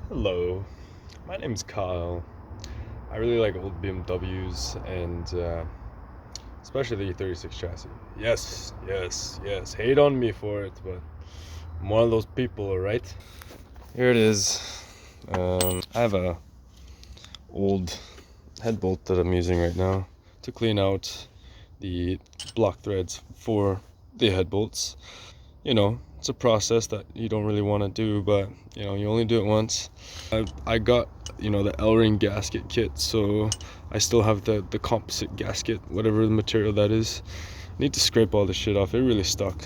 Hello, my name's Kyle. I really like old BMWs and especially the E36 chassis. Yes, yes, yes. Hate on me for it, but I'm one of those people, alright? Here it is. I have a old head bolt that I'm using right now to clean out the block threads for the head bolts. You know, it's a process that you don't really want to do, but you know, you only do it once. I got, the L-ring gasket kit, so I still have the composite gasket, whatever the material that is. Need to scrape all the shit off. It really stuck,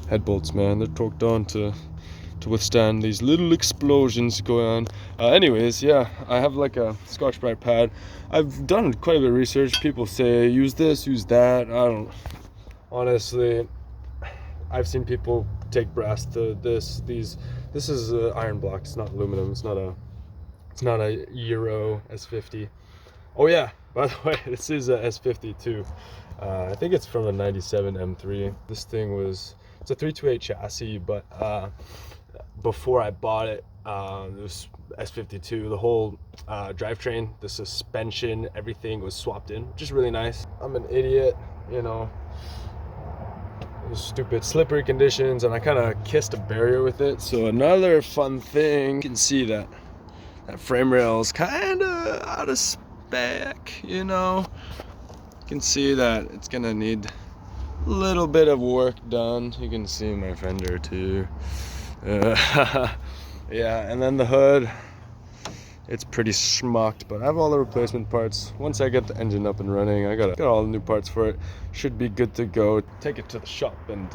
head bolts, man, they're torqued on to withstand these little explosions going on. Anyways, yeah, I have like a Scotch-Brite pad. I've done quite a bit of research. People say use this, use that. I don't, honestly, I've seen people take brass to this. This is iron block. It's not aluminum. It's not a Euro S50. Oh yeah, by the way, this is a S50 too. I think it's from a '97 M3. This thing it's a 328 chassis, but before I bought it, it was S52. The whole drivetrain, the suspension, everything was swapped in, which is really nice. I'm an idiot, stupid slippery conditions, and I kind of kissed a barrier with it. So another fun thing, you can see that frame rail is kind of out of spec. You can see that it's gonna need a little bit of work done. You can see my fender too. Yeah, and then the hood, it's pretty schmucked, but I have all the replacement parts. Once I get the engine up and running, I got all the new parts for it. Should be good to go. Take it to the shop and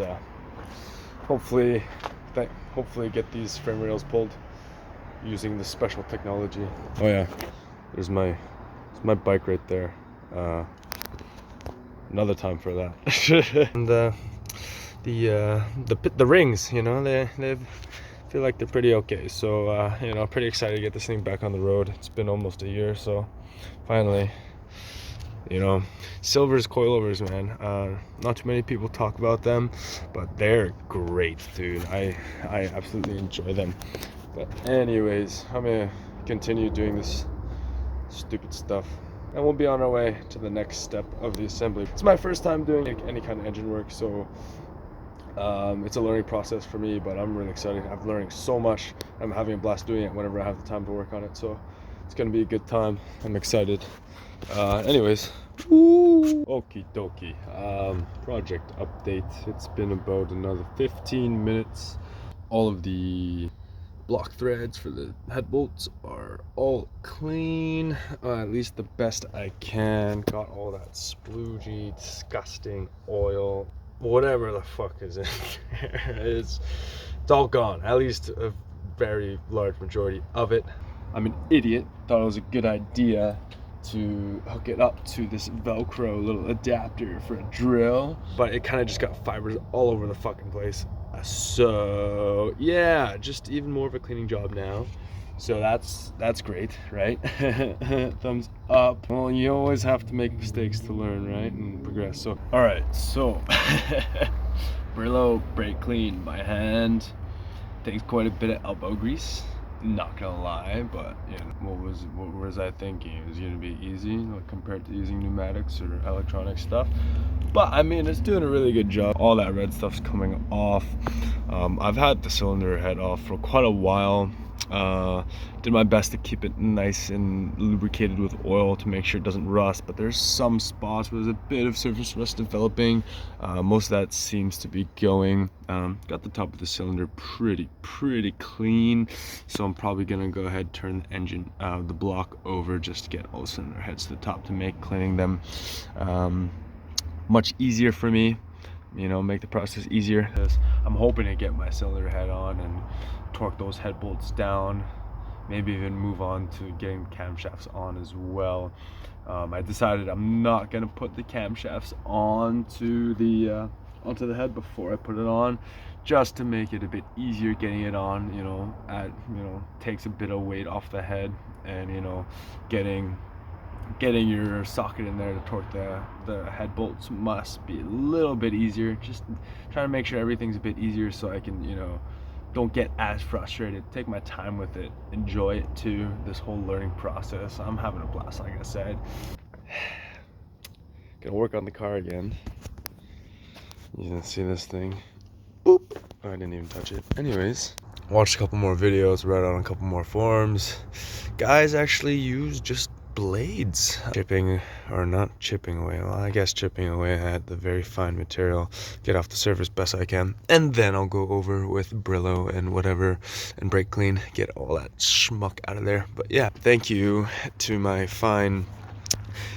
hopefully get these frame rails pulled using this special technology. Oh yeah, there's my bike right there. Another time for that. And the rings, they feel like they're pretty okay. So pretty excited to get this thing back on the road. It's been almost a year, so finally, silver's coilovers, man. Not too many people talk about them, but they're great, dude. I absolutely enjoy them. But anyways, I'm gonna continue doing this stupid stuff, and we'll be on our way to the next step of the assembly. It's my first time doing any kind of engine work, so it's a learning process for me, but I'm really excited. I'm learning so much. I'm having a blast doing it whenever I have the time to work on it, so it's gonna be a good time. I'm excited. Anyways, okie dokie. Project update. It's been about another 15 minutes. All of the block threads for the head bolts are all clean, at least the best I can. Got all that sploogey, disgusting oil, whatever the fuck is in there. It's all gone, at least a very large majority of it. I'm an idiot, thought it was a good idea to hook it up to this Velcro little adapter for a drill, but it kind of just got fibers all over the fucking place. So yeah, just even more of a cleaning job now. So that's great, right? Thumbs up. Well, you always have to make mistakes to learn, right, and progress. So all right, so Brillo brake clean by hand takes quite a bit of elbow grease, not gonna lie, but what was I thinking? It was gonna be easy, like, compared to using pneumatics or electronic stuff. But I mean, it's doing a really good job. All that red stuff's coming off. I've had the cylinder head off for quite a while. Did my best to keep it nice and lubricated with oil to make sure it doesn't rust, but there's some spots where there's a bit of surface rust developing. Most of that seems to be going. Got the top of the cylinder pretty clean, so I'm probably gonna go ahead and turn the engine, the block over, just to get all the cylinder heads to the top to make cleaning them much easier for me, make the process easier. I'm hoping to get my cylinder head on and torque those head bolts down, maybe even move on to getting the camshafts on as well. I decided I'm not gonna put the camshafts onto the head before I put it on, just to make it a bit easier getting it on. Takes a bit of weight off the head, and getting your socket in there to torque the head bolts must be a little bit easier. Just trying to make sure everything's a bit easier, so I can don't get as frustrated. Take my time with it, enjoy it too, this whole learning process. I'm having a blast, like I said. Gonna work on the car again. You can see this thing. Boop. Oh, I didn't even touch it. Anyways, watched a couple more videos, read on a couple more forums. Guys actually use just blades. Chipping, or not chipping away, well, I guess chipping away at the very fine material, get off the surface best I can, and then I'll go over with Brillo and whatever and brake clean, get all that schmuck out of there. But yeah, thank you to my fine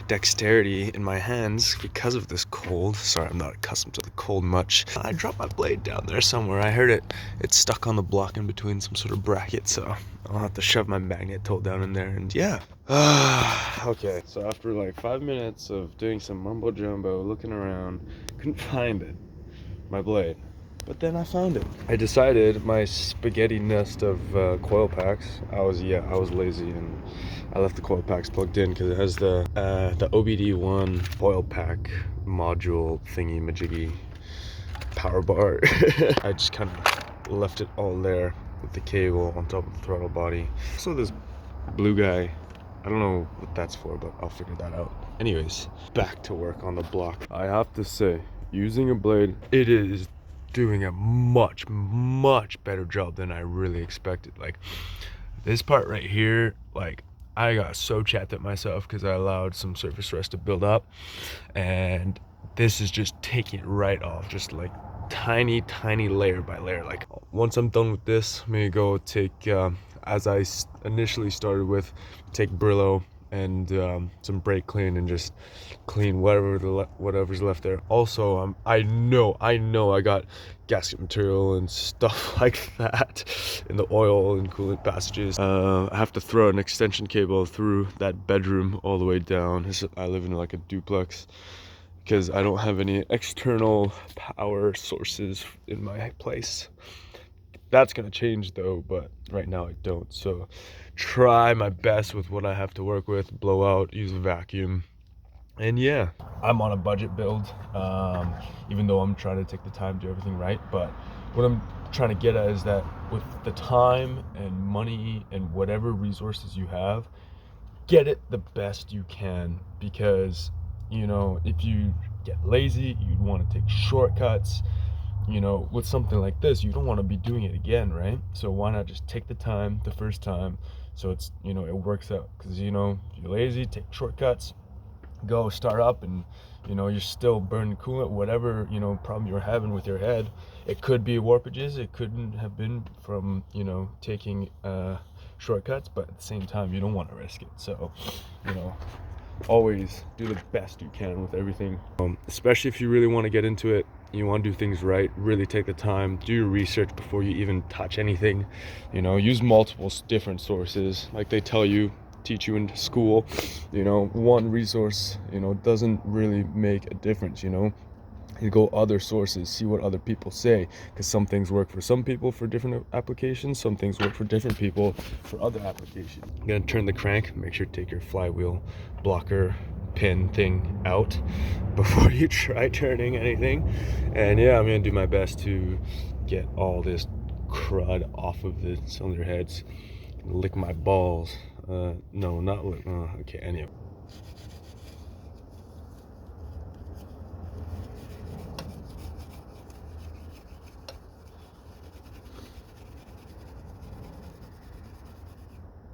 dexterity in my hands because of this cold. Sorry, I'm not accustomed to the cold much. I dropped my blade down there somewhere. I heard it's stuck on the block in between some sort of bracket, so I'll have to shove my magnet tool down in there, and yeah. Okay, so after like 5 minutes of doing some mumbo jumbo, looking around, couldn't find it, my blade. But then I found it. I decided my spaghetti nest of coil packs, I was lazy and I left the coil packs plugged in because it has the OBD1 coil pack module thingy majiggy power bar. I just kind of left it all there with the cable on top of the throttle body. So this blue guy, I don't know what that's for, but I'll figure that out. Anyways, back to work on the block. I have to say, using a blade, it is doing a much better job than I really expected. Like this part right here, like I got so chapped at myself because I allowed some surface rust to build up, and this is just taking it right off, just like tiny layer by layer. Like once I'm done with this, I'm gonna go take as I initially started with, take Brillo and some brake clean and just clean whatever's left there. Also, I know I got gasket material and stuff like that in the oil and coolant passages. I have to throw an extension cable through that bedroom all the way down. I live in like a duplex because I don't have any external power sources in my place. That's gonna change though, but right now I don't. So try my best with what I have to work with, blow out, use a vacuum. And yeah, I'm on a budget build, even though I'm trying to take the time to do everything right. But what I'm trying to get at is that with the time and money and whatever resources you have, get it the best you can, because you know, if you get lazy, you want to take shortcuts. You know, with something like this, you don't want to be doing it again, right? So why not just take the time the first time, so it's, you know, it works out. Because, you know, if you're lazy, take shortcuts, go start up, and you know, you're still burning coolant, whatever, you know, problem you're having with your head. It could be warpages, it couldn't have been from, you know, taking shortcuts, but at the same time, you don't want to risk it. So, you know, always do the best you can with everything, especially if you really want to get into it, you want to do things right. Really take the time, do your research before you even touch anything. You know, use multiple different sources like they teach you in school. You know, one resource, you know, doesn't really make a difference. You know, you go other sources, see what other people say, because some things work for some people for different applications, some things work for different people for other applications. I'm gonna turn the crank, make sure to take your flywheel blocker pin thing out before you try turning anything. And yeah, I'm gonna do my best to get all this crud off of the cylinder heads, lick my balls. No, not lick. Okay, anyway.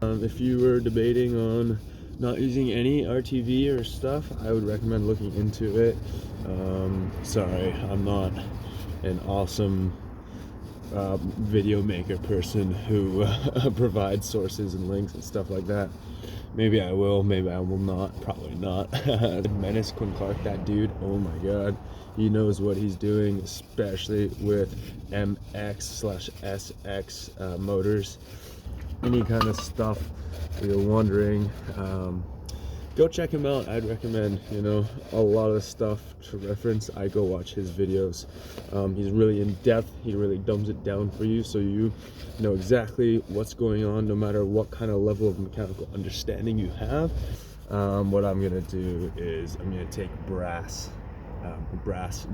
If you were debating on not using any RTV or stuff, I would recommend looking into it. Sorry, I'm not an awesome video maker person who provides sources and links and stuff like that. Maybe I will, maybe I will not, probably not. Menace Quinn Clark, that dude, oh my god, he knows what he's doing, especially with MX/SX motors. Any kind of stuff you're wondering, go check him out. I'd recommend, you know, a lot of stuff to reference. I go watch his videos. He's really in depth. He really dumbs it down for you, so you know exactly what's going on, no matter what kind of level of mechanical understanding you have. What I'm gonna do is I'm gonna take brass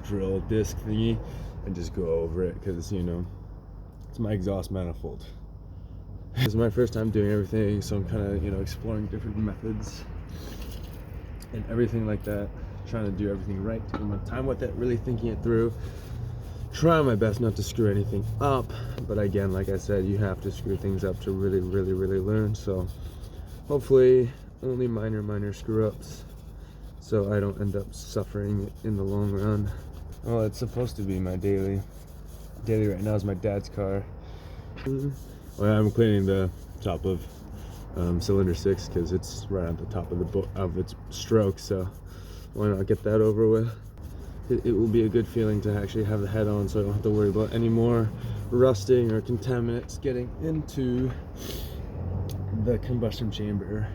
drill disc thingy and just go over it, because, you know, It's my exhaust manifold. This is my first time doing everything, so I'm kind of, you know, exploring different methods and everything like that. Trying to do everything right, taking my time with it, really thinking it through. Trying my best not to screw anything up, but again, like I said, you have to screw things up to really learn. So hopefully only minor screw ups, so I don't end up suffering in the long run. Well, it's supposed to be my daily right now is my dad's car. Well, I'm cleaning the top of cylinder 6 because it's right at the top of its stroke, so why not get that over with. It will be a good feeling to actually have the head on, so I don't have to worry about any more rusting or contaminants getting into the combustion chamber.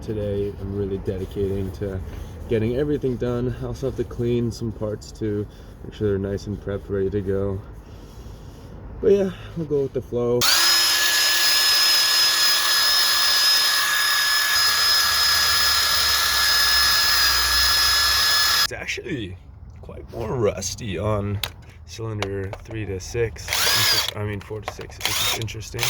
Today I'm really dedicating to getting everything done. I also have to clean some parts too, make sure they're nice and prepped, ready to go. But yeah, we'll go with the flow. It's actually quite more rusty on cylinder 3 to 6. I mean 4 to 6, which is interesting.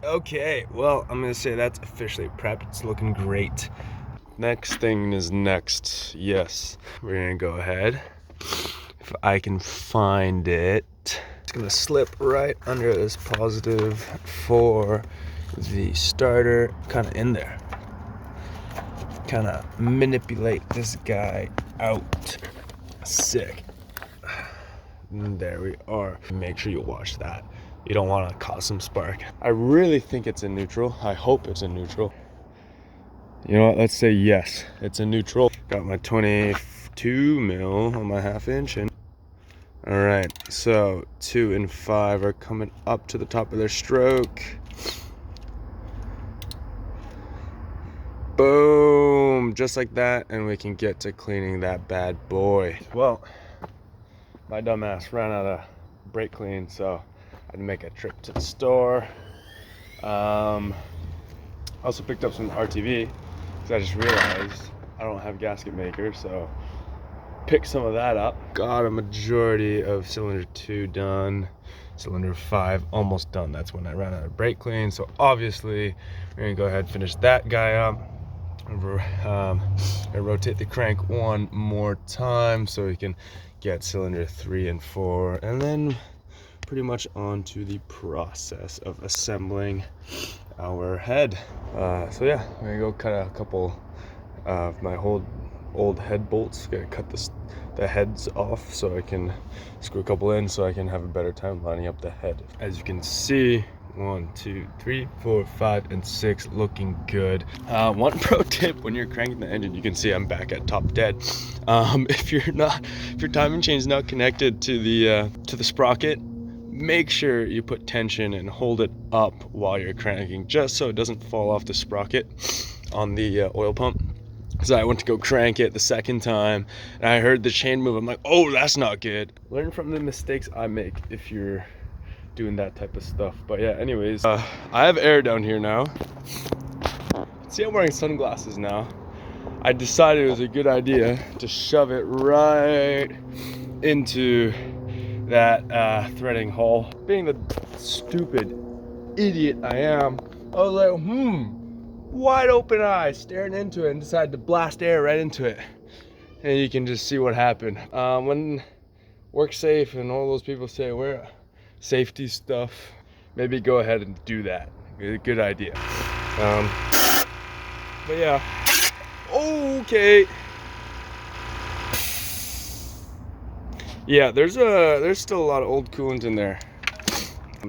Okay, well, I'm gonna say that's officially prepped. It's looking great. Next thing is next. Yes, we're gonna go ahead. If I can find it, it's gonna slip right under this positive for the starter, kind of in there. Kind of manipulate this guy out. Sick. And there we are. Make sure you wash that. You don't want to cause some spark. I really think it's in neutral. I hope it's in neutral. You know what, let's say yes, it's a neutral. Got my 22 mil on my 1/2 inch. And all right, so 2 and 5 are coming up to the top of their stroke. Boom, just like that, and we can get to cleaning that bad boy. Well, my dumbass ran out of brake clean, so I had to make a trip to the store. Also picked up some RTV, because I just realized I don't have gasket maker, so picked some of that up. Got a majority of cylinder 2 done, cylinder 5 almost done. That's when I ran out of brake clean, so obviously we're gonna go ahead and finish that guy up. I rotate the crank one more time so we can get cylinder 3 and 4, and then pretty much on to the process of assembling our head. So yeah, I'm gonna go cut a couple of my old head bolts. Gonna cut the heads off so I can screw a couple in so I can have a better time lining up the head. As you can see, 1, 2, 3, 4, 5, and 6 looking good. One pro tip when you're cranking the engine, you can see I'm back at top dead. If your timing chain is not connected to the sprocket, make sure you put tension and hold it up while you're cranking, just so it doesn't fall off the sprocket on the oil pump. So I went to go crank it the second time, and I heard the chain move. I'm like, oh, that's not good. Learn from the mistakes I make if you're doing that type of stuff. But yeah, anyways, I have air down here now. See, I'm wearing sunglasses now. I decided it was a good idea to shove it right into that threading hole. Being the stupid idiot I am, I was like, wide open eyes staring into it, and decided to blast air right into it. And you can just see what happened. When work safe and all those people say wear safety stuff, maybe go ahead and do that. Good idea. But yeah, okay. Yeah, there's still a lot of old coolant in there.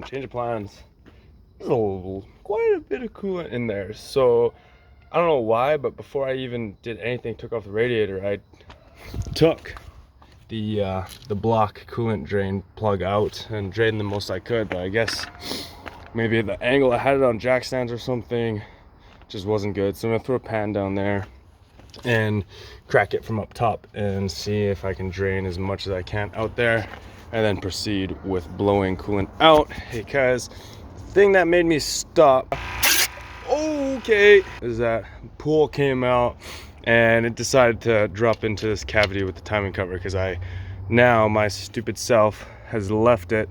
Change of plans. There's quite a bit of coolant in there. So I don't know why, but before I even did anything, took off the radiator, I took the block coolant drain plug out and drained the most I could. But I guess maybe the angle I had it on jack stands or something just wasn't good. So I'm gonna throw a pan down there and crack it from up top and see if I can drain as much as I can out there. and then proceed with blowing coolant out, because the thing that made me stop, okay, is that pool came out and it decided to drop into this cavity with the timing cover, because my stupid self has left it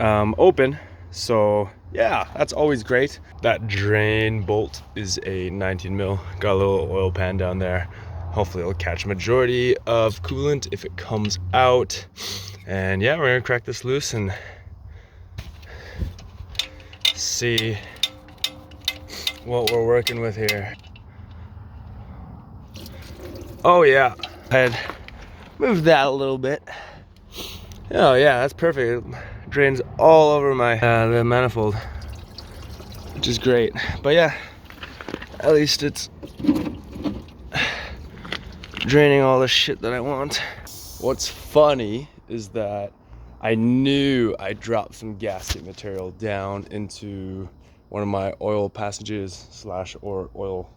open. So yeah, that's always great. That drain bolt is a 19 mil, got a little oil pan down there. Hopefully it'll catch majority of coolant if it comes out. And yeah, we're gonna crack this loose and see what we're working with here. Oh yeah, I had moved that a little bit. Oh yeah, that's perfect. It drains all over my the manifold, which is great. But yeah, at least it's draining all the shit that I want. What's funny is that I knew I dropped some gasket material down into one of my oil passages or oil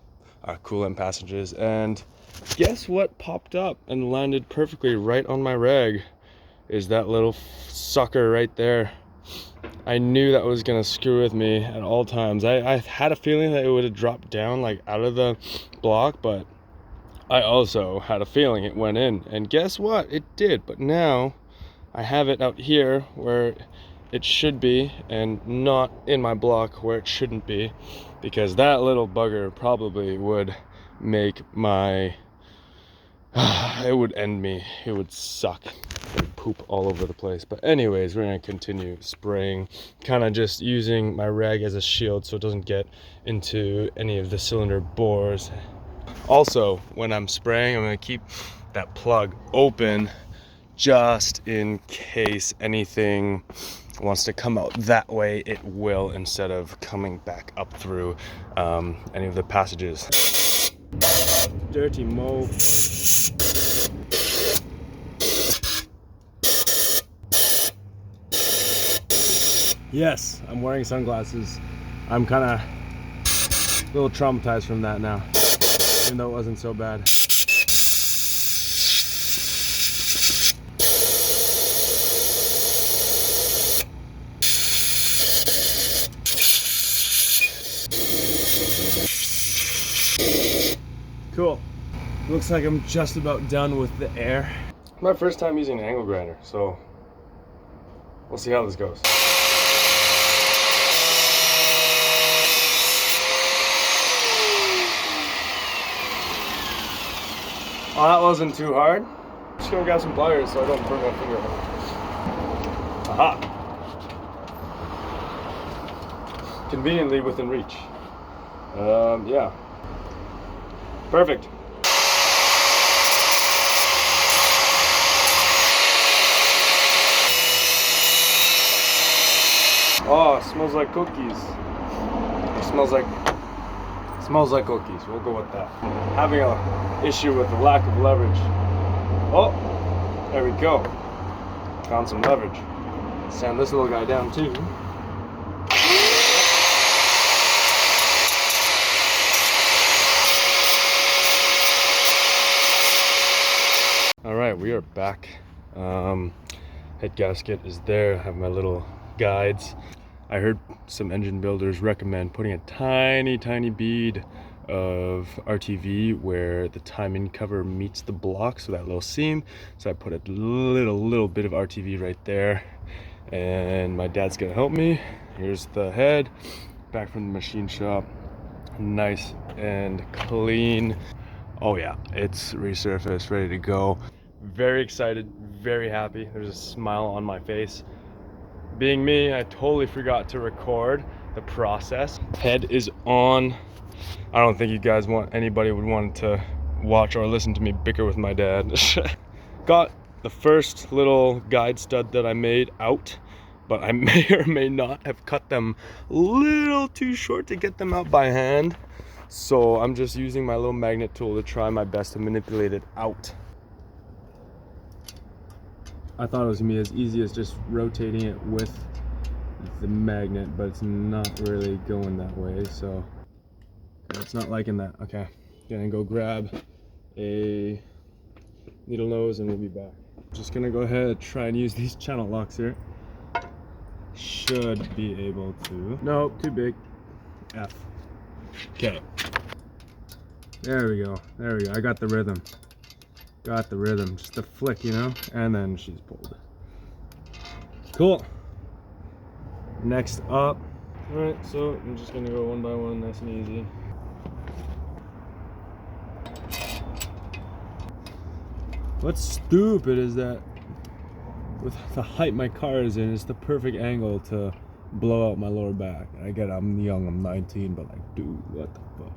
coolant passages, and guess what popped up and landed perfectly right on my rag is that little sucker right there. I knew that was gonna screw with me at all times. I had a feeling that it would have dropped down like out of the block, but I also had a feeling it went in, and guess what? It did. But now I have it out here where it should be and not in my block where it shouldn't be, because that little bugger probably would make my it would end me. It would suck. It would poop all over the place. But anyways, we're gonna continue spraying, kind of just using my rag as a shield so it doesn't get into any of the cylinder bores. Also, when I'm spraying, I'm gonna keep that plug open just in case anything wants to come out that way. It will, instead of coming back up through any of the passages. Dirty mofo. Yes, I'm wearing sunglasses. I'm kind of a little traumatized from that now, even though it wasn't so bad. Cool. Looks like I'm just about done with the air. My first time using an angle grinder, so we'll see how this goes. Oh, that wasn't too hard. Just gonna grab some pliers so I don't burn my finger. Aha! Conveniently within reach. Yeah. Perfect. Oh, it smells like cookies. It smells like cookies. We'll go with that. Having an issue with the lack of leverage. Oh, there we go. Found some leverage. Sand this little guy down too. All right, we are back. Head gasket is there. I have my little guides. I heard some engine builders recommend putting a tiny bead of RTV where the timing cover meets the block, so that little seam. So I put a little bit of RTV right there, and my dad's gonna help me. Here's the head, back from the machine shop, nice and clean. Oh yeah, it's resurfaced, ready to go. Very excited, very happy. There's a smile on my face. Being me, I totally forgot to record the process. Head is on. I don't think you guys anybody would want to watch or listen to me bicker with my dad. Got the first little guide stud that I made out, but I may or may not have cut them a little too short to get them out by hand. So I'm just using my little magnet tool to try my best to manipulate it out. I thought it was gonna be as easy as just rotating it with the magnet, but it's not really going that way, so it's not liking that. Okay, gonna go grab a needle nose and we'll be back. Just gonna go ahead and try and use these channel locks here. Should be able to. No, too big. F. Okay. There we go. There we go. I got the rhythm. Got the rhythm. Just a flick, you know? And then she's pulled. Cool. Next up. Alright, so I'm just gonna go one by one, nice and easy. What's stupid is that with the height my car is in, it's the perfect angle to blow out my lower back. I get I'm young, I'm 19, but like, dude, what the fuck?